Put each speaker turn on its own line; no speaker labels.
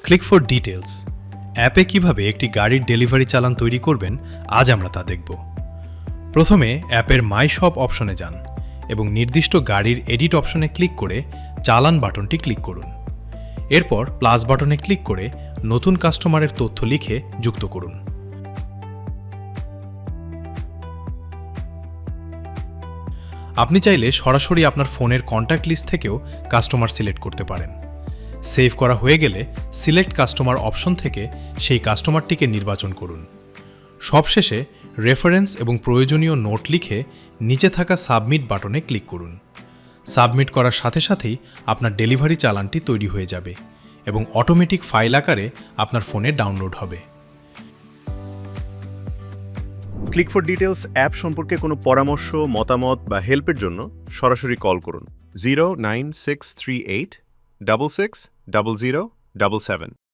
Click for details অ্যাপে কিভাবে একটি গাড়ির ডেলিভারি চালান তৈরি করবেন আজ আমরা তা দেখব। প্রথমে অ্যাপের মাই শপ অপশনে যান এবং নির্দিষ্ট গাড়ির এডিট অপশনে ক্লিক করে চালান বাটনটি ক্লিক করুন। এরপর প্লাস বাটনে ক্লিক করে নতুন কাস্টমারের তথ্য লিখে যুক্ত করুন। আপনি চাইলে সরাসরি আপনার ফোনের কন্ট্যাক্ট লিস্ট থেকেও কাস্টমার সিলেক্ট করতে পারেন। সেভ করা হয়ে গেলে সিলেক্ট কাস্টমার অপশন থেকে সেই কাস্টমারটিকে নির্বাচন করুন। সবশেষে রেফারেন্স এবং প্রয়োজনীয় নোট লিখে নিচে থাকা সাবমিট বাটনে ক্লিক করুন। সাবমিট করার সাথে সাথেই আপনার ডেলিভারি চালানটি তৈরি হয়ে যাবে এবং অটোমেটিক ফাইল আকারে আপনার ফোনে ডাউনলোড হবে।
ক্লিক ফর ডিটেলস অ্যাপ সম্পর্কে কোনো পরামর্শ, মতামত বা হেল্পের জন্য সরাসরি কল করুন 09638 66 00 77।